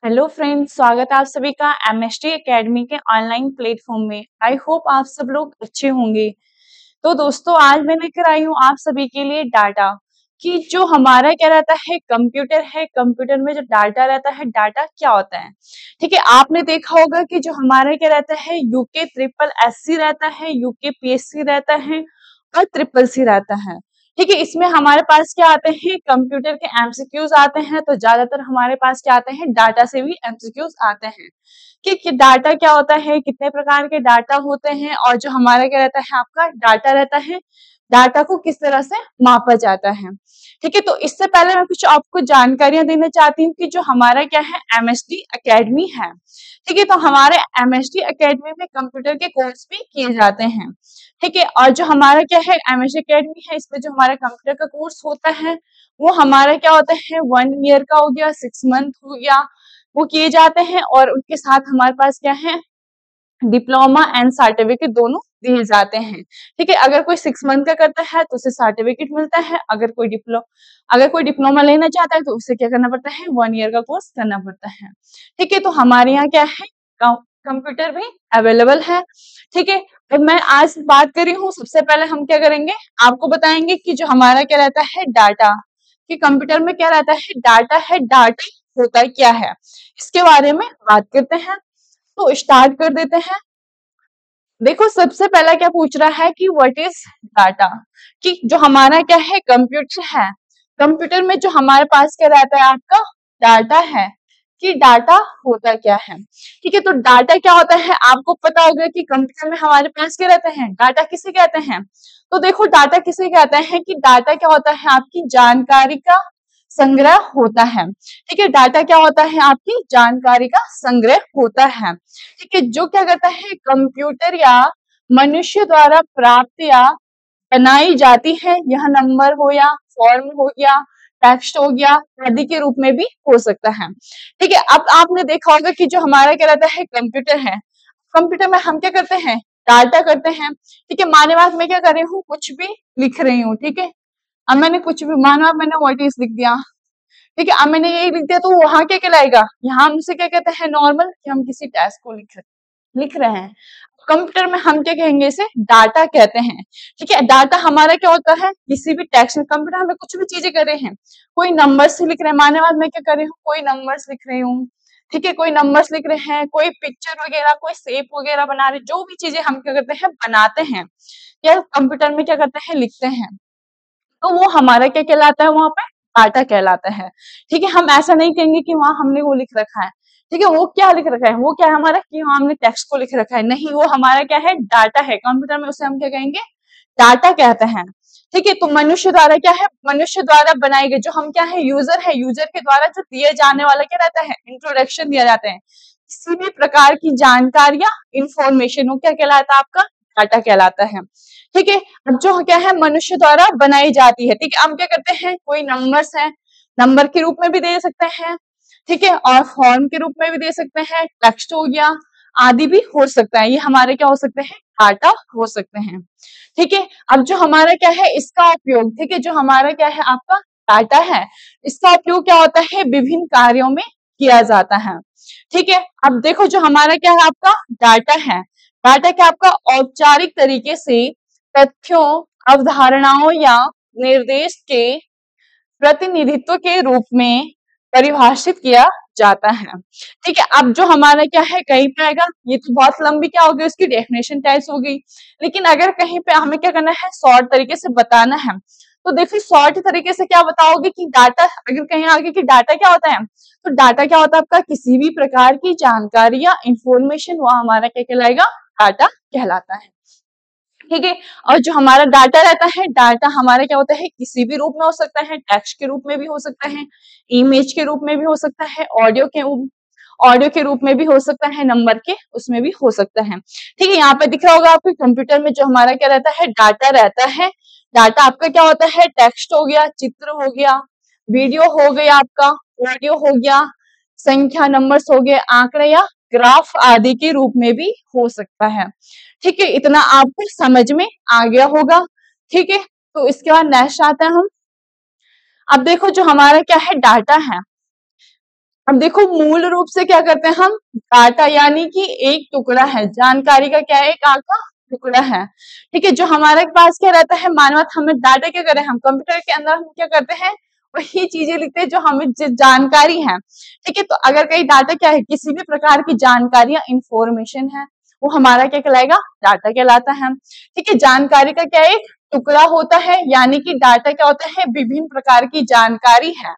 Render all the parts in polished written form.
Hello friends, स्वागत है आप सभी का एमएसटी एकेडमी के ऑनलाइन प्लेटफॉर्म में। आई होप आप सब लोग अच्छे होंगे। तो दोस्तों, आज मैं लेकर आई हूँ आप सभी के लिए डाटा कि जो हमारा क्या रहता है, कंप्यूटर है। कंप्यूटर में जो डाटा रहता है, डाटा क्या होता है। ठीक है, आपने देखा होगा कि जो हमारा क्या रहता है, यूके ट्रिपल एससी रहता है, यूके पीएससी रहता है और ट्रिपल सी रहता है। ठीक है, इसमें हमारे पास क्या आते हैं, कंप्यूटर के एमसीक्यूज आते हैं। तो ज्यादातर हमारे पास क्या आते हैं, डाटा से भी एमसीक्यूज आते हैं कि डाटा क्या होता है, कितने प्रकार के डाटा होते हैं और जो हमारा क्या रहता है, आपका डाटा रहता है, डाटा को किस तरह से मापा जाता है। ठीक है, तो इससे पहले मैं कुछ आपको जानकारियां देना चाहती हूँ कि जो हमारा क्या है, एमएसटी एकेडमी है। ठीक है, तो हमारे एमएसटी एकेडमी में कंप्यूटर के कोर्स भी किए जाते हैं। ठीक है, और जो हमारा क्या है, एमएसटी एकेडमी है, इसमें जो हमारा कंप्यूटर का कोर्स होता है वो हमारा क्या होता है, 1 ईयर का हो गया, 6 मंथ हो गया, वो किए जाते हैं। और उनके साथ हमारे पास क्या है, डिप्लोमा एंड सर्टिफिकेट दोनों दिए जाते हैं। ठीक है, अगर कोई 6 मंथ का करता है तो उसे सर्टिफिकेट मिलता है। अगर कोई डिप्लोमा लेना चाहता है तो उसे क्या करना पड़ता है, 1 ईयर का कोर्स करना पड़ता है। ठीक है, तो हमारे यहाँ क्या है, कंप्यूटर भी अवेलेबल है। ठीक है, तो मैं आज बात कर रही हूँ, सबसे पहले हम क्या करेंगे, आपको बताएंगे कि जो हमारा क्या रहता है, डाटा, कि कंप्यूटर में क्या रहता है, डाटा है, डाटा होता क्या है, इसके बारे में बात करते हैं। तो स्टार्ट कर देते हैं। देखो, सबसे पहला क्या पूछ रहा है कि व्हाट इज डाटा, कि जो हमारा क्या है, कंप्यूटर है, कंप्यूटर में जो हमारे पास क्या रहता है, आपका डाटा है, कि डाटा होता क्या है। ठीक है, तो डाटा क्या होता है, आपको पता होगा कि कंप्यूटर में हमारे पास क्या रहते हैं, डाटा किसे कहते हैं। तो देखो, डाटा किसे कहते हैं, कि डाटा क्या होता है, आपकी जानकारी का संग्रह होता है। ठीक है, डाटा क्या होता है, आपकी जानकारी का संग्रह होता है। ठीक है, जो क्या करता है, कंप्यूटर या मनुष्य द्वारा प्राप्त या बनाई जाती है, यह नंबर हो या फॉर्म हो या टेक्स्ट हो गया आदि के रूप में भी हो सकता है। ठीक है, अब आपने देखा होगा कि जो हमारा क्या रहता है, कंप्यूटर है, कंप्यूटर में हम क्या करते हैं, डाटा करते हैं। ठीक है, माने बात मैं क्या कर रही हूँ, कुछ भी लिख रही हूँ। ठीक है, अब मैंने कुछ भी, मानो अब मैंने व्हाट इज लिख दिया। ठीक है, अब मैंने यही लिख दिया, तो वहां क्या कहलाएगा, यहाँ हम उसे क्या कहते हैं, नॉर्मल, कि हम किसी टेक्स्ट को लिख रहे हैं। कंप्यूटर में हम क्या कहेंगे, इसे डाटा कहते हैं। ठीक है, डाटा हमारा क्या होता है, किसी भी टेक्स्ट में, कंप्यूटर हमें कुछ भी चीजें कर रहे हैं, कोई नंबर्स लिख रहे हैं, माने बाद मैं क्या कर रही हूँ, कोई नंबर्स लिख रही हूँ। ठीक है, कोई नंबर्स लिख रहे हैं, कोई पिक्चर वगैरह, कोई शेप वगैरह बना रहे, जो भी चीजें हम क्या करते हैं, बनाते हैं, या कंप्यूटर में क्या करते हैं, लिखते हैं, तो वो हमारा क्या कहलाता है, वहां पे डाटा कहलाता है। ठीक है, हम ऐसा नहीं कहेंगे कि वहां हमने वो लिख रखा है। ठीक है, वो क्या लिख रखा है, वो क्या है हमारा, कि हाँ हमने टेक्स्ट को लिख रखा है, नहीं, वो हमारा क्या है, डाटा है। कंप्यूटर में उसे हम क्या कहेंगे, डाटा कहते हैं। ठीक है, तो मनुष्य द्वारा क्या है, मनुष्य द्वारा बनाई गई, जो हम क्या है, यूजर है, यूजर के द्वारा जो दिए जाने वाला क्या रहता है, इंट्रोडक्शन दिया जाता है, किसी भी प्रकार की जानकारी या इंफॉर्मेशन, वो क्या कहलाता है, आपका डाटा कहलाता है। ठीक है, अब जो क्या है, मनुष्य द्वारा बनाई जाती है। ठीक है, हम क्या करते हैं, कोई नंबर्स है, नंबर के रूप में भी दे सकते हैं। ठीक है, और फॉर्म के रूप में भी दे सकते हैं, टेक्स्ट हो गया, आदि भी हो सकता है, ये हमारे क्या हो सकते हैं, डाटा हो सकते हैं। ठीक है, अब जो हमारा क्या है, इसका उपयोग, ठीक है, जो हमारा क्या है, आपका डाटा है, इसका उपयोग क्या होता है, विभिन्न कार्यों में किया जाता है। ठीक है, अब देखो, जो हमारा क्या है, आपका डाटा है, डाटा क्या आपका औपचारिक तरीके से तथ्यों, अवधारणाओं या निर्देश के प्रतिनिधित्व के रूप में परिभाषित किया जाता है। ठीक है, अब जो हमारा क्या है, कहीं पे आएगा, ये तो बहुत लंबी क्या हो गई, उसकी डेफिनेशन टाइप्स हो गई। लेकिन अगर कहीं पे हमें क्या करना है, शॉर्ट तरीके से बताना है, तो देखिए शॉर्ट तरीके से क्या बताओगे कि डाटा, अगर कहीं आगे कि डाटा क्या होता है, तो डाटा क्या होता है, आपका किसी भी प्रकार की जानकारी या इंफॉर्मेशन, वह हमारा क्या कहलाएगा, डाटा कहलाता है। ठीक है, और जो हमारा डाटा रहता है, डाटा हमारा क्या होता है, किसी भी रूप में हो सकता है, टेक्स्ट के रूप में भी हो सकता है, इमेज के रूप में भी हो सकता है, ऑडियो के रूप में भी हो सकता है, नंबर के उसमें भी हो सकता है। ठीक है, यहाँ पे दिख रहा होगा आपको, कंप्यूटर में जो हमारा क्या रहता है, डाटा रहता है। डाटा आपका क्या होता है, टेक्स्ट हो गया, चित्र हो गया, वीडियो हो गया, आपका ऑडियो हो गया, संख्या नंबर्स हो गए, आंकड़े या ग्राफ आदि के रूप में भी हो सकता है। ठीक है, इतना आपको समझ में आ गया होगा। ठीक है, तो इसके बाद नेक्स्ट आता है हम, अब देखो, जो हमारा क्या है, डाटा है, अब देखो मूल रूप से क्या करते हैं हम, डाटा यानी कि एक टुकड़ा है, जानकारी का क्या है, एक आपका टुकड़ा है। ठीक है, जो हमारे पास क्या रहता है, मानव हमें डाटा क्या करें, हम कंप्यूटर के अंदर हम क्या करते हैं, वही चीजें लिखते हैं जो हमें जानकारी है। ठीक है, तो अगर कहीं डाटा क्या है, किसी भी प्रकार की जानकारी या इंफॉर्मेशन है, वो हमारा क्या कहलाएगा, डाटा कहलाता है। ठीक है, जानकारी का क्या एक टुकड़ा होता है, यानी कि डाटा क्या होता है, विभिन्न प्रकार की जानकारी है।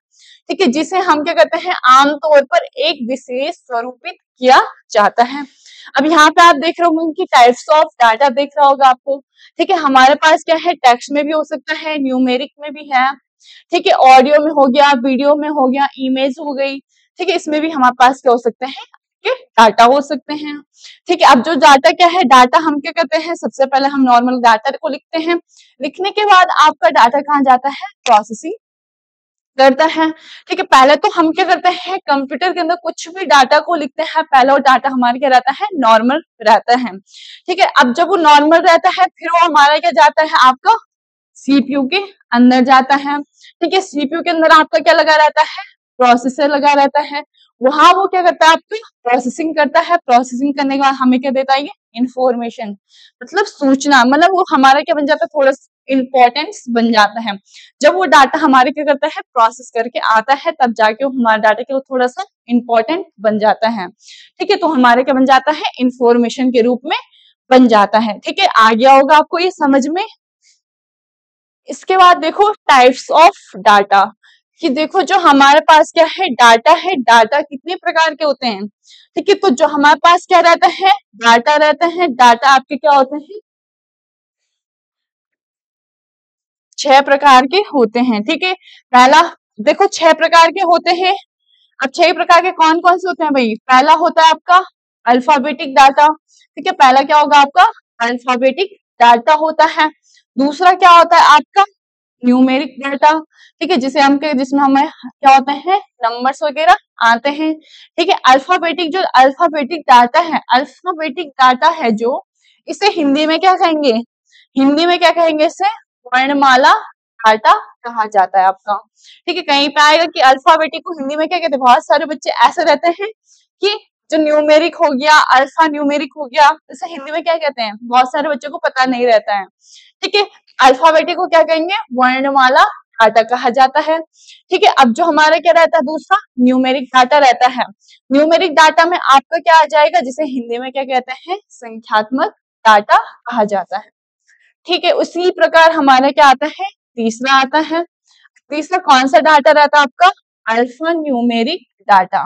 ठीक है, जिसे हम क्या करते हैं, आमतौर पर एक विशेष स्वरूपित किया जाता है। अब यहाँ पे आप देख रहे होंगे कि टाइप्स ऑफ डाटा दिख रहा होगा आपको। ठीक है, हमारे पास क्या है, टेक्स्ट में भी हो सकता है, न्यूमेरिक में भी है। ठीक है, ऑडियो में हो गया, वीडियो में हो गया, इमेज हो गई। ठीक है, इसमें भी हमारे पास क्या हो सकते हैं, डाटा हो सकते हैं। ठीक है, अब जो डाटा क्या है, डाटा हम क्या करते हैं, सबसे पहले हम नॉर्मल डाटा को लिखते हैं। लिखने के बाद आपका डाटा कहाँ जाता है, प्रोसेसिंग करता है। ठीक है, पहले तो हम क्या करते हैं, कंप्यूटर के अंदर कुछ भी डाटा को लिखते हैं, पहले वो डाटा हमारा क्या रहता है, नॉर्मल रहता है। ठीक है, अब जब वो नॉर्मल रहता है, फिर वो हमारा क्या जाता है, आपका सीपीयू के अंदर जाता है। ठीक है, सीपीयू के अंदर आपका क्या लगा रहता है, प्रोसेसर लगा रहता है। वहां वो क्या करता है, आपकी प्रोसेसिंग करता है। प्रोसेसिंग करने के बाद हमें क्या देता है, ये इंफॉर्मेशन, मतलब सूचना, मतलब वो हमारा क्या बन जाता है, थोड़ा इंपॉर्टेंस बन जाता है। जब वो डाटा हमारे क्या करता है, प्रोसेस करके आता है, तब जाके वो हमारा डाटा क्या थोड़ा सा इंपॉर्टेंट बन जाता है। ठीक है, तो हमारे क्या बन जाता है, इंफॉर्मेशन के रूप में बन जाता है। ठीक है, आ गया होगा आपको ये समझ में। इसके बाद देखो टाइप्स ऑफ डाटा, कि देखो जो हमारे पास क्या है, डाटा है, डाटा कितने प्रकार के होते हैं। ठीक है, तो जो हमारे पास क्या रहता है, डाटा रहता है। डाटा आपके क्या होते हैं, 6 प्रकार के होते हैं। ठीक है, पहला देखो 6 प्रकार के होते हैं। अब 6 प्रकार के कौन कौन से होते हैं भाई, पहला होता है आपका अल्फाबेटिक डाटा। ठीक है, पहला क्या होगा आपका, अल्फाबेटिक डाटा होता है। दूसरा क्या होता है आपका, न्यूमेरिक डाटा। ठीक है, जिसमें हमें क्या होते हैं, नंबर्स वगैरह आते हैं। ठीक है, अल्फाबेटिक, जो अल्फाबेटिक डाटा है, अल्फाबेटिक डाटा है जो, इसे हिंदी में क्या कहेंगे, हिंदी में क्या कहेंगे, इसे वर्णमाला डाटा कहा जाता है आपका। ठीक है, कहीं पे आएगा कि अल्फाबेटिक को हिंदी में क्या कहते हैं, बहुत सारे बच्चे ऐसे रहते हैं कि जो न्यूमेरिक हो गया, अल्फा न्यूमेरिक हो गया, इसे हिंदी में क्या कहते हैं, बहुत सारे बच्चों को पता नहीं रहता है। ठीक है, अल्फाबेटिक को क्या कहेंगे, वर्णमाला डाटा कहा जाता है। ठीक है, अब जो हमारा क्या रहता है, दूसरा न्यूमेरिक डाटा रहता है। न्यूमेरिक डाटा में आपका क्या आ जाएगा, जिसे हिंदी में क्या कहते हैं, संख्यात्मक डाटा कहा जाता है। ठीक है, उसी प्रकार हमारा क्या आता है, तीसरा आता है। तीसरा कौन सा डाटा रहता है आपका, अल्फा न्यूमेरिक डाटा।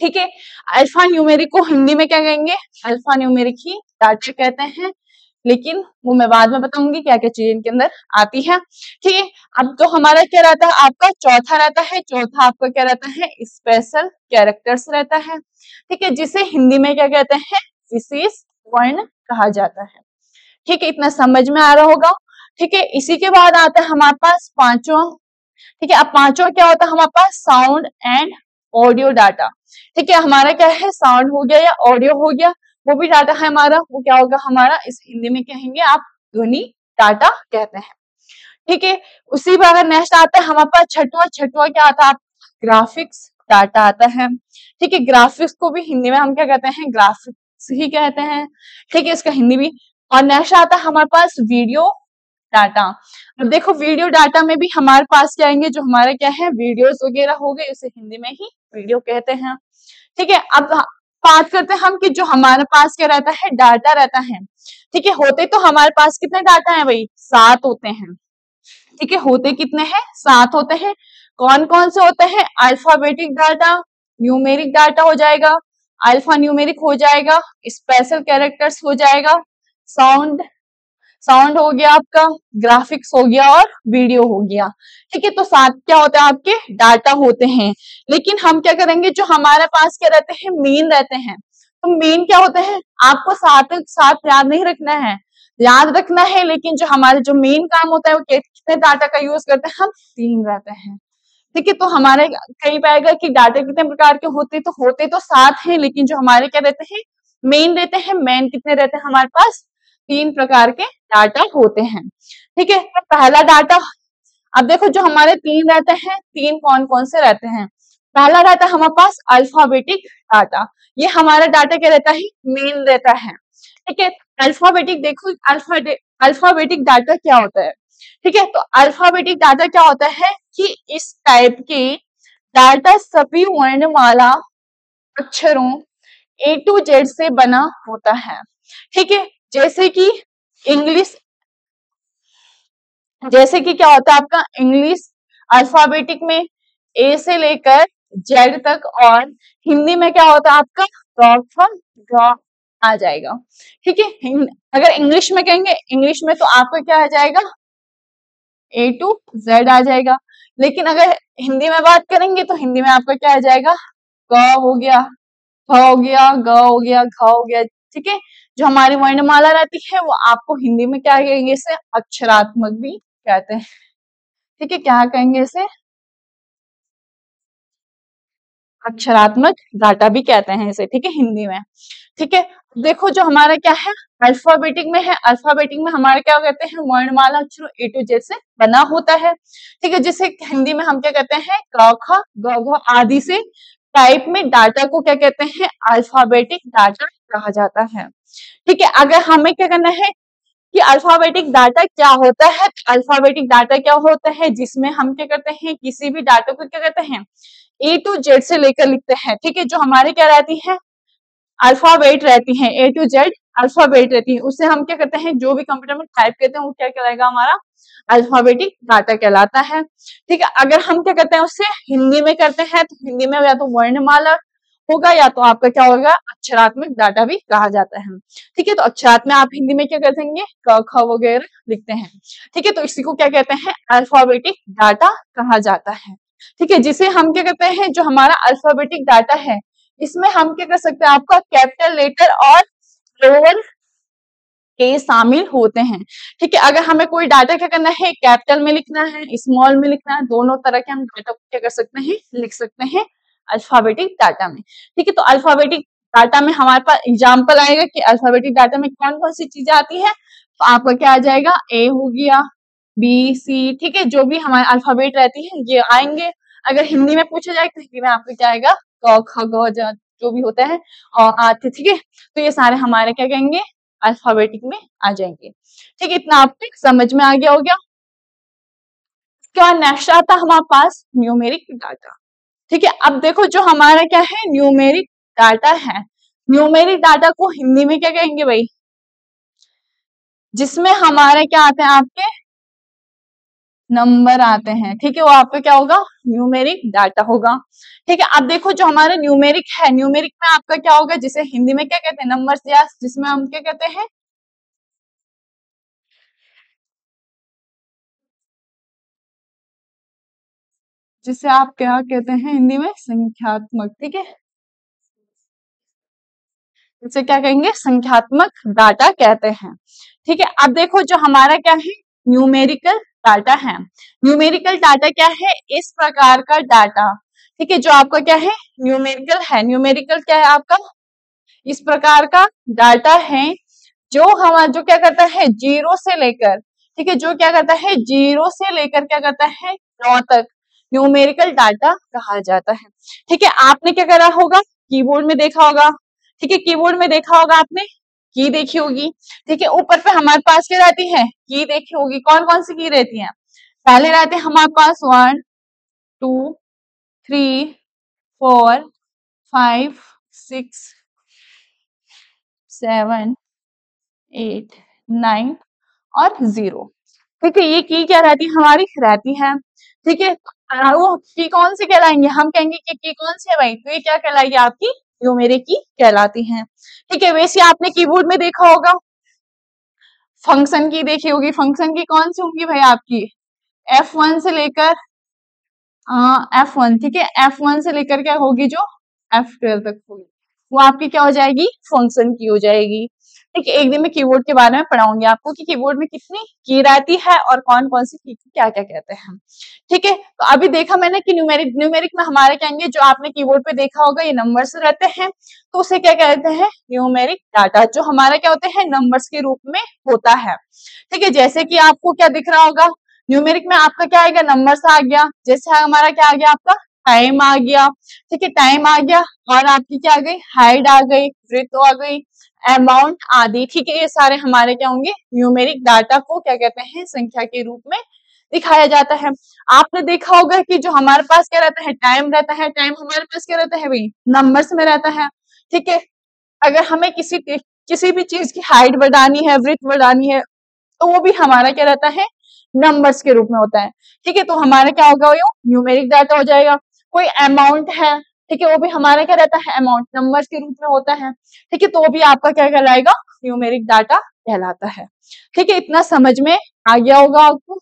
ठीक है, अल्फा न्यूमेरिक को हिंदी में क्या कहेंगे, अल्फा न्यूमेरिक ही डाटा कहते हैं। लेकिन वो मैं बाद में बताऊंगी क्या क्या चीजें इनके अंदर आती है। ठीक है, अब तो हमारा क्या रहता है, आपका चौथा रहता है। चौथा आपका क्या रहता है, स्पेशल कैरेक्टर्स रहता है। ठीक है, जिसे हिंदी में क्या कहते हैं, विशेष वर्ण कहा जाता है। ठीक है, इतना समझ में आ रहा होगा। ठीक है, इसी के बाद आता है हमारे पास पांचवा। ठीक है, अब पांचवा क्या होता है हमारे पास, साउंड एंड ऑडियो डाटा। ठीक है, हमारा क्या है, साउंड हो गया या ऑडियो हो गया, वो भी डाटा है हमारा। वो क्या होगा हमारा, इस हिंदी में कहेंगे आप ध्वनि डाटा कहते हैं। ठीक है, उसी पर अगर नेक्स्ट आता है हमारे पास छठवा। छठवा क्या आता है, ग्राफिक्स डाटा आता है। ठीक है, ग्राफिक्स को भी हिंदी में हम क्या कहते हैं, ग्राफिक्स ही कहते हैं। ठीक है, इसका हिंदी भी। और नेक्स्ट आता है हमारे पास वीडियो डाटा। अब देखो वीडियो डाटा में भी हमारे पास क्या आएंगे, जो हमारे क्या है, वीडियोस वगैरह हो गए, उसे हिंदी में ही वीडियो कहते हैं। ठीक है, अब बात करते हैं हम कि जो हमारे पास क्या रहता है, डाटा रहता है। ठीक है, होते तो हमारे पास कितने डाटा है भाई, 7 होते हैं। ठीक है, होते कितने हैं, 7 होते हैं। कौन कौन से होते हैं, अल्फाबेटिक डाटा, न्यूमेरिक डाटा हो जाएगा, अल्फा न्यूमेरिक हो जाएगा, स्पेशल कैरेक्टर्स हो जाएगा, साउंड साउंड हो गया आपका, ग्राफिक्स हो गया और वीडियो हो गया। ठीक है, तो 7 क्या होते हैं आपके डाटा होते हैं। लेकिन हम क्या करेंगे, जो हमारे पास क्या रहते हैं, मेन रहते हैं। तो मेन क्या होते हैं, आपको 7 याद नहीं रखना है, याद रखना है। लेकिन जो हमारे जो मेन काम होता है, वो कितने डाटा का यूज करते हैं, हम 3 रहते हैं। ठीक है, तो हमारे कहीं पाएगा कि डाटा कितने प्रकार के होते तो 7 हैं, लेकिन जो हमारे क्या रहते हैं, मेन रहते हैं। मेन कितने रहते हैं हमारे पास, 3 प्रकार के डाटा होते हैं। ठीक है, तो पहला डाटा, अब देखो जो हमारे 3 रहते हैं, 3 कौन कौन से रहते हैं। पहला रहता है हमारे पास अल्फाबेटिक डाटा, ये हमारा डाटा क्या रहता है, मेन रहता है। ठीक है, अल्फाबेटिक देखो, अल्फाबेटिक डाटा क्या होता है। ठीक है, तो अल्फाबेटिक डाटा क्या होता है कि इस टाइप के डाटा सभी वर्णमाला अक्षरों ए टू जेड से बना होता है। ठीक है, जैसे कि इंग्लिश, जैसे कि क्या होता है आपका इंग्लिश अल्फाबेटिक में ए से लेकर जेड तक, और हिंदी में क्या होता है आपका ग आ जाएगा। ठीक है, अगर इंग्लिश में कहेंगे, इंग्लिश में तो आपका क्या आ जाएगा, ए टू जेड आ जाएगा। लेकिन अगर हिंदी में बात करेंगे तो हिंदी में आपका क्या आ जाएगा, क हो गया, ख हो गया, ग हो गया, घ हो गया। ठीक है, जो हमारी वर्णमाला रहती है वो आपको हिंदी में क्या कहेंगे, इसे अक्षरात्मक भी कहते हैं। ठीक है, क्या कहेंगे इसे, अक्षरात्मक डाटा भी कहते हैं इसे। ठीक है, हिंदी में। ठीक है, देखो जो हमारा क्या है, अल्फाबेटिक में है, अल्फाबेटिक में हमारे क्या कहते हैं, वर्णमाला अक्षरों ए टू जेड से बना होता है। ठीक है, जिसे हिंदी में हम क्या कहते हैं, क ख ग घ आदि से टाइप में डाटा को क्या कहते हैं, अल्फाबेटिक डाटा कहा जाता है। ठीक है, अगर हमें क्या करना है कि अल्फाबेटिक डाटा क्या होता है, अल्फाबेटिक डाटा क्या होता है, जिसमें हम क्या करते हैं, किसी भी डाटा को क्या कहते हैं, ए टू जेड से लेकर लिखते हैं। ठीक है, जो हमारे क्या रहती है, अल्फाबेट रहती है, ए टू जेड अल्फाबेट रहती है, उससे हम क्या करते हैं, जो भी कंप्यूटर में टाइप करते हैं वो क्या कहलाएगा, हमारा अल्फाबेटिक डाटा कहलाता है। ठीक है, अगर हम क्या करते हैं उससे हिंदी में करते हैं तो हिंदी में या तो वर्णमाला होगा या तो आपका क्या होगा, अक्षरात्मक डाटा भी कहा जाता है। ठीक है, तो अक्षरात्मक आप हिंदी में क्या कर देंगे, क ख वगैरह लिखते हैं। ठीक है, तो इसी को क्या कहते हैं, अल्फाबेटिक डाटा कहा जाता है। ठीक है, जिसे हम क्या कहते हैं, जो हमारा अल्फाबेटिक डाटा है इसमें हम क्या कर सकते हैं, आपका कैपिटल लेटर और लोअर केस शामिल होते हैं। ठीक है, अगर हमें कोई डाटा क्या करना है, कैपिटल में लिखना है, स्मॉल में लिखना है, दोनों तरह के हम डाटा को क्या कर सकते हैं, लिख सकते हैं अल्फाबेटिक डाटा में। ठीक है, तो अल्फाबेटिक डाटा में हमारे पास एग्जाम्पल आएगा कि अल्फाबेटिक डाटा में कौन कौन सी चीजें आती है, तो आपका क्या आ जाएगा, ए हो गया, बी सी। ठीक है, जो भी हमारे अल्फाबेट रहती है ये आएंगे। अगर हिंदी में पूछा जाए तो हिंदी में आपका क्या आएगा, क ख ग जो भी होता है और आते। ठीक है, तो ये सारे हमारे क्या कहेंगे, अल्फाबेटिक में आ जाएंगे। ठीक है, इतना आपको समझ में आ गया हो गया। क्या नेक्स्ट आता हमारे पास, न्यूमेरिक डाटा। ठीक है, अब देखो जो हमारा क्या है, न्यूमेरिक डाटा है, न्यूमेरिक डाटा को हिंदी में क्या कहेंगे भाई, जिसमें हमारे क्या आते हैं, आपके नंबर आते हैं। ठीक है, वो आपका क्या होगा, न्यूमेरिक डाटा होगा। ठीक है, अब देखो जो हमारा न्यूमेरिक है, न्यूमेरिक में आपका क्या होगा, जिसे हिंदी में क्या कहते हैं, नंबर्स, या जिसमें हम क्या कहते हैं, जिसे आप क्या कहते हैं हिंदी में, संख्यात्मक। ठीक है, इसे क्या कहेंगे, संख्यात्मक डाटा कहते हैं। ठीक है, अब देखो जो हमारा क्या है, न्यूमेरिकल डाटा है। न्यूमेरिकल डाटा क्या है, इस प्रकार का डाटा। ठीक है, जो आपका क्या है, न्यूमेरिकल है। न्यूमेरिकल क्या है आपका, इस प्रकार का डाटा है जो हमारा जो क्या करता है, जीरो से लेकर, ठीक है, जो क्या करता है, जीरो से लेकर क्या करता है, 9 तक न्यूमेरिकल डाटा कहा जाता है। ठीक है, आपने क्या करा होगा, कीबोर्ड में देखा होगा। ठीक है, कीबोर्ड में देखा होगा आपने, की देखी होगी। ठीक है, ऊपर पे हमारे पास क्या रहती है, की देखी होगी। कौन कौन सी की रहती है, पहले रहते हैं हमारे पास 1 2 3 4 5 6 7 8 9 और 0। ठीक है, ये की क्या रहती है, हमारी रहती है। ठीक है, वो की कौन सी कहलाएंगे, हम कहेंगे कि की कौन सी है भाई, तो ये क्या कहलाएगी, आपकी न्यूमेरिक की कहलाती है। ठीक है, वैसे आपने कीबोर्ड में देखा होगा, फंक्शन की देखी होगी। फंक्शन की कौन सी होंगी भाई, आपकी F1 से लेकर F1। ठीक है, F1 से लेकर क्या होगी, जो F12 तक होगी, वो आपकी क्या हो जाएगी, फंक्शन की हो जाएगी। ठीक है, एक दिन में कीबोर्ड के बारे में पढ़ाऊंगी आपको कि कीबोर्ड में कितनी की रहती है और कौन कौन सी की क्या क्या कहते हैं। ठीक है, तो अभी देखा मैंने कि न्यूमेरिक, न्यूमेरिक में हमारे कहेंगे, जो आपने कीबोर्ड पे देखा होगा ये नंबर्स रहते हैं, तो उसे क्या कहते हैं, न्यूमेरिक डाटा, जो हमारा क्या होते हैं, नंबर्स के रूप में होता है। ठीक है, जैसे कि आपको क्या दिख रहा होगा, न्यूमेरिक में आपका क्या आएगा, नंबर्स आ गया। जैसे हमारा क्या आ गया, आपका टाइम आ गया, ठीक है, टाइम आ गया और आपकी क्या आ गई, हाइट आ गई, विड्थ आ गई, अमाउंट आदि, ठीक है, ये सारे हमारे क्या होंगे, न्यूमेरिक डाटा को क्या कहते हैं, संख्या के रूप में दिखाया जाता है। आपने देखा होगा कि जो हमारे पास क्या रहता है, टाइम रहता है, टाइम हमारे पास क्या रहता है भाई, नंबर्स में रहता है, ठीक है। अगर हमें किसी भी चीज की हाइट बढ़ानी है, विड्थ बढ़ानी है, तो वो भी हमारा क्या रहता है, नंबर्स के रूप में होता है, ठीक है। तो हमारा क्या होगा, वो न्यूमेरिक डाटा हो जाएगा। कोई अमाउंट है, ठीक है, वो भी हमारा क्या रहता है, अमाउंट नंबर्स के रूप में होता है, ठीक है, तो वो भी आपका क्या कहलाएगा, न्यूमेरिक डाटा कहलाता है, ठीक है। इतना समझ में आ गया होगा आपको,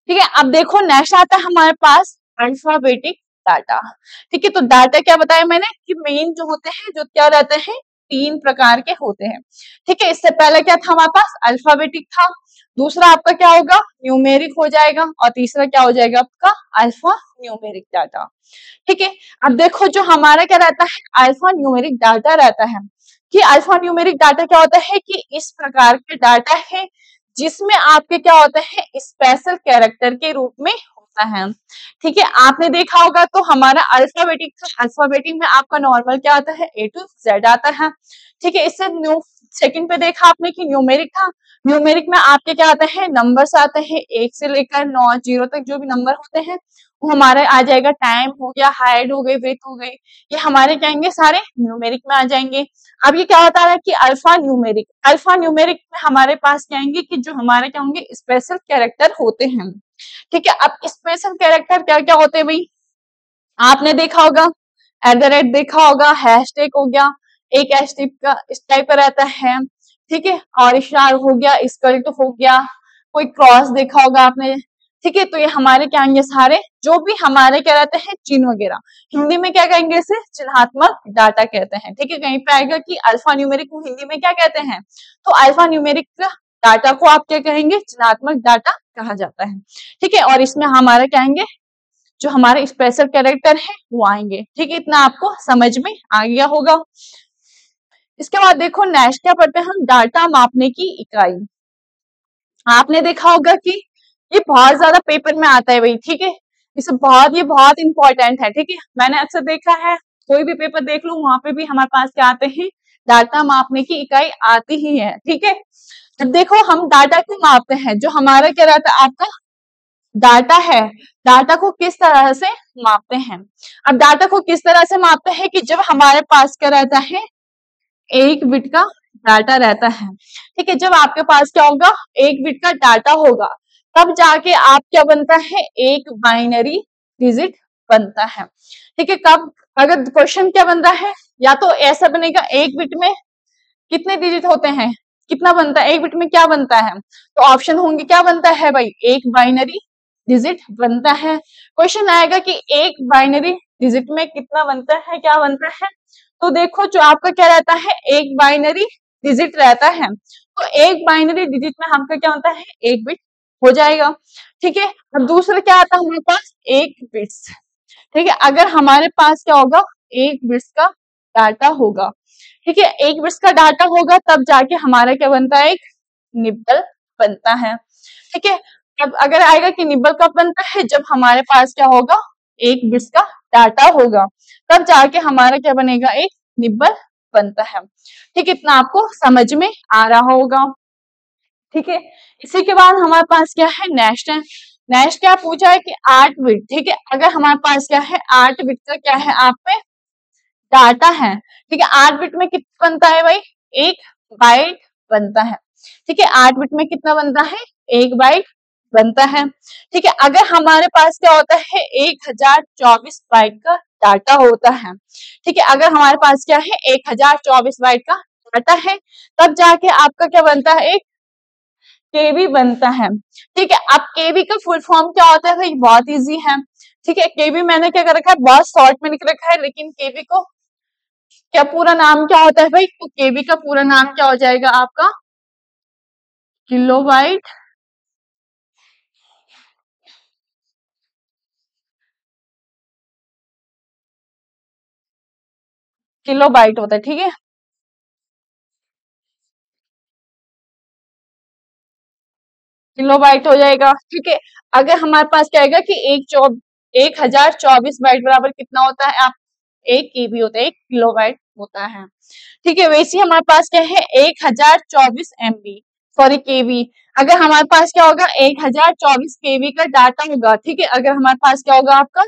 ठीक है। अब देखो नेक्स्ट आता है हमारे पास अल्फाबेटिक डाटा, ठीक है। तो डाटा क्या बताया मैंने कि मेन जो होते हैं, जो क्या रहते हैं, 3 प्रकार के होते हैं, ठीक है। इससे पहले क्या था हमारे पास, अल्फाबेटिक था, दूसरा आपका क्या होगा, न्यूमेरिक हो जाएगा, और तीसरा क्या हो जाएगा आपका, अल्फा न्यूमेरिक डाटा, ठीक है। अब देखो जो हमारा क्या रहता है, अल्फा न्यूमेरिक डाटा रहता है, कि अल्फा न्यूमेरिक डाटा क्या होता है, कि इस प्रकार के डाटा है जिसमें आपके क्या होता है, स्पेशल कैरेक्टर के रूप में होता है, ठीक है। आपने देखा होगा तो हमारा अल्फाबेटिक था, अल्फाबेटिक में आपका नॉर्मल क्या आता है, A to Z आता है, ठीक है। इससे सेकंड पे देखा आपने कि न्यूमेरिक था, न्यूमेरिक में आपके क्या आते हैं, नंबर्स आते हैं 1 से लेकर 9 जीरो तक, जो भी नंबर होते हैं वो हमारे आ जाएगा, टाइम हो गया, हाइट हो गई, विड्थ हो गई, ये हमारे क्या आएंगे, सारे न्यूमेरिक में आ जाएंगे। अब ये क्या होता है कि अल्फा न्यूमेरिक, अल्फा न्यूमेरिक में हमारे पास क्या आएंगे, कि जो हमारे क्या होंगे, स्पेशल कैरेक्टर होते हैं, ठीक है। अब स्पेशल कैरेक्टर क्या क्या होते हैं भाई, आपने देखा होगा, @ देखा होगा, हैशटैग हो गया, एक एस टाइप का इस टाइप का रहता है, ठीक है, और स्टार हो गया, स्कल्ट हो गया, कोई क्रॉस देखा होगा आपने, ठीक है। तो ये हमारे क्या आएंगे, सारे जो भी हमारे क्या रहते हैं, चिन्ह वगैरह, हिंदी में क्या कहेंगे, इसे चिन्हात्मक डाटा कहते हैं, ठीक है। कहीं पे आएगा कि अल्फा न्यूमेरिक को हिंदी में क्या कहते हैं, तो अल्फा न्यूमेरिक डाटा को आप क्या कहेंगे, चिन्हात्मक डाटा कहा जाता है, ठीक है। और इसमें हमारा क्या आएंगे, जो हमारे स्पेशल कैरेक्टर है वो आएंगे, ठीक है। इतना आपको समझ में आ गया होगा। इसके बाद देखो नेक्स्ट क्या पढ़ते हैं हम, डाटा मापने की इकाई। आपने देखा होगा कि ये बहुत ज्यादा पेपर में आता है भाई, ठीक है, इसे ये बहुत इंपॉर्टेंट है, ठीक है। मैंने अक्सर देखा है, कोई भी पेपर देख लो वहां पे भी हमारे पास क्या आते हैं, डाटा मापने की इकाई आती ही है, ठीक है। अब देखो हम डाटा को मापते हैं, जो हमारा क्या रहता है, आपका डाटा है, डाटा को किस तरह से मापते हैं। अब डाटा को किस तरह से मापते हैं, कि जब हमारे पास क्या रहता है, 1 बिट का डाटा रहता है, ठीक है। जब आपके पास क्या होगा, 1 बिट का डाटा होगा, तब जाके आप क्या बनता है, एक बाइनरी डिजिट बनता है, ठीक है। कब, अगर क्वेश्चन क्या बनता है, या तो ऐसा बनेगा 1 बिट में कितने डिजिट होते हैं, कितना बनता है, 1 बिट में क्या बनता है, तो ऑप्शन होंगे, क्या बनता है भाई, एक बाइनरी डिजिट बनता है। क्वेश्चन आएगा कि एक बाइनरी डिजिट में कितना बनता है, क्या बनता है, तो देखो जो आपका क्या रहता है, एक बाइनरी डिजिट रहता है, तो एक बाइनरी डिजिट में आपका क्या होता है, 1 बिट हो जाएगा, ठीक है। अब दूसरा क्या आता है हमारे पास, 1 बिट्स, ठीक है। अगर हमारे पास क्या होगा, 1 बिट्स का डाटा होगा, ठीक है, 1 बिट्स का डाटा होगा, तब जाके हमारा क्या बनता है, एक निब्बल बनता है, ठीक है। अब अगर आएगा कि निब्बल कब बनता है, जब हमारे पास क्या होगा, 1 बिट्स का डाटा होगा, तब जाके हमारा क्या बनेगा, एक निब्बल बनता है, ठीक है। इतना आपको समझ में आ रहा होगा, ठीक है। इसी के बाद हमारे पास क्या है, नेक्स्ट है, नेक्स्ट क्या पूछा है कि 8 बिट, ठीक है। अगर हमारे पास क्या है, 8 बिट का क्या है, आप पे डाटा है, ठीक है। 8 बिट में कितना बनता है भाई, 1 बाइट बनता है, ठीक है। 8 बिट में कितना बनता है, 1 बाइट बनता है, ठीक है। अगर हमारे पास क्या होता है, 1024 बाइट का डाटा होता है, ठीक है। अगर हमारे पास क्या है, 1024 बाइट का डाटा है, तब जाके आपका क्या बनता है, एक केबी बनता है, ठीक है। अब केबी का फुल फॉर्म क्या होता है भाई, बहुत इजी है, ठीक है। केबी मैंने क्या कर रखा है, बहुत शॉर्ट में लिख रखा है, लेकिन केबी को क्या पूरा नाम क्या होता है भाई, तो केबी का पूरा नाम क्या हो जाएगा आपका, किलोबाइट किलोबाइट होता है, ठीक है। किलोबाइट हो जाएगा, ठीक है। अगर हमारे पास क्या आएगा कि 1024 बाइट बराबर कितना होता है? आप 1 केबी होता है, 1 किलोबाइट होता है। ठीक है, वैसे हमारे पास क्या है 1024 एमबी, सॉरी केबी। अगर हमारे पास क्या होगा 1024 केबी का डाटा होगा, ठीक है, अगर हमारे पास क्या होगा आपका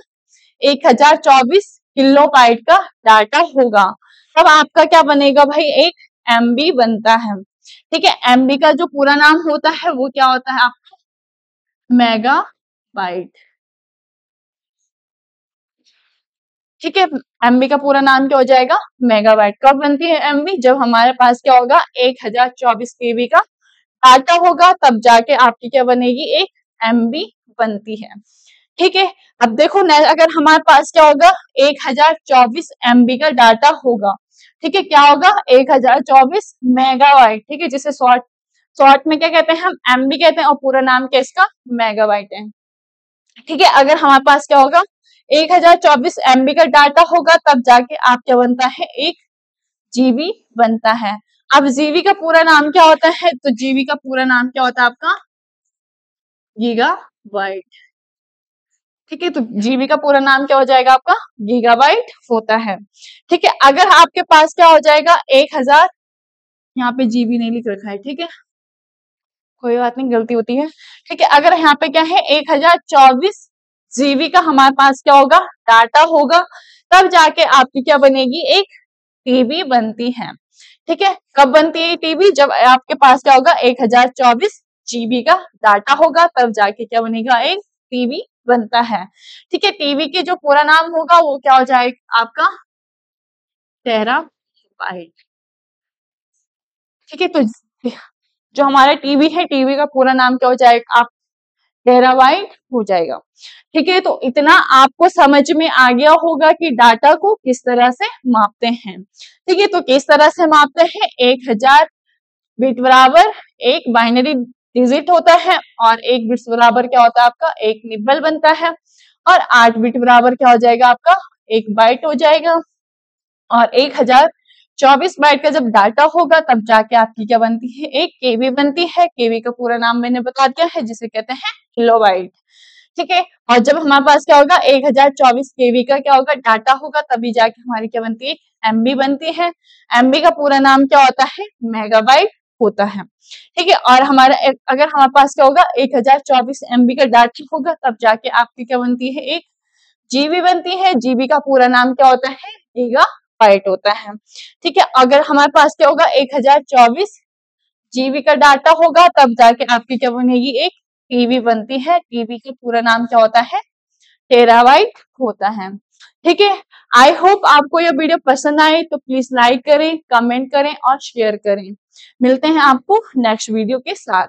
1024 किलोबाइट का डाटा होगा, तब आपका क्या बनेगा भाई? 1 एमबी बनता है। ठीक है, एमबी का जो पूरा नाम होता है वो क्या होता है आपका? मेगाबाइट। ठीक है, एमबी का पूरा नाम क्या हो जाएगा? मेगाबाइट। कब बनती है एमबी? जब हमारे पास क्या होगा 1024 केबी का डाटा होगा, तब जाके आपकी क्या बनेगी? 1 एमबी बनती है। ठीक है, अब देखो अगर हमारे पास क्या होगा 1024 एमबी का डाटा होगा, ठीक है, क्या होगा 1024 मेगाबाइट। ठीक है, जिसे शॉर्ट में क्या कहते हैं हम? एमबी कहते हैं, और पूरा नाम क्या इसका? मेगाबाइट है। ठीक है, अगर हमारे पास क्या होगा 1024 एमबी का डाटा होगा, तब जाके आप क्या बनता है? 1 जीबी बनता है। अब जीबी का पूरा नाम क्या होता है? तो जीबी का पूरा नाम क्या होता है आपका? गीगाबाइट। ठीक है, तो जीबी का पूरा नाम क्या हो जाएगा आपका? गीगाबाइट होता है। ठीक है, अगर आपके पास क्या हो जाएगा 1000, यहाँ पे जीबी नहीं लिख रखा है, ठीक है, कोई बात नहीं, गलती होती है। ठीक है, अगर यहाँ पे क्या है 1024 जीबी का हमारे पास क्या होगा? डाटा होगा, तब जाके आपकी क्या बनेगी? 1 टीबी बनती है। ठीक है, कब बनती है टीबी? जब आपके पास क्या होगा 1024 जीबी का डाटा होगा, तब जाके क्या बनेगा? 1 टीबी बनता है। ठीक है, टीबी के जो पूरा नाम होगा वो क्या हो जाएगा आपका? टेराबाइट। ठीक है, तो जो हमारा टीबी है, टीबी का पूरा नाम क्या हो जाएगा? आप टेराबाइट हो जाएगा। ठीक है, तो इतना आपको समझ में आ गया होगा कि डाटा को किस तरह से मापते हैं। ठीक है, तो किस तरह से मापते हैं? 1000 बिट बराबर 1 बाइनरी डिजिट होता है, और 1 बिट्स बराबर क्या होता है आपका? 1 निबल बनता है, और 8 बिट बराबर क्या हो जाएगा आपका? 1 बाइट हो जाएगा। और 1024 बाइट का जब डाटा होगा, तब जाके आपकी क्या बनती है? 1 केबी बनती है। केबी का पूरा नाम मैंने बता दिया है, जिसे कहते हैं किलोबाइट। ठीक है, और जब हमारे पास क्या होगा 1024 केबी का क्या होगा? डाटा होगा, तभी जाके हमारी क्या बनती है? एमबी बनती है। एमबी का पूरा नाम क्या होता है? मेगाबाइट होता है। ठीक है, और अगर हमारे पास क्या होगा 1024 एमबी का डाटा होगा, तब जाके आपकी क्या बनती है? 1 जीबी बनती है। जीबी का पूरा नाम क्या होता है? गीगाबाइट होता है। ठीक है, अगर हमारे पास क्या होगा 1024 जीबी का डाटा होगा, तब जाके आपकी क्या बनेगी? 1 टीबी बनती है। टीबी का पूरा नाम क्या होता है? टेराबाइट होता है। ठीक है, आई होप आपको यह वीडियो पसंद आए, तो प्लीज लाइक करें, कमेंट करें और शेयर करें। मिलते हैं आपको नेक्स्ट वीडियो के साथ।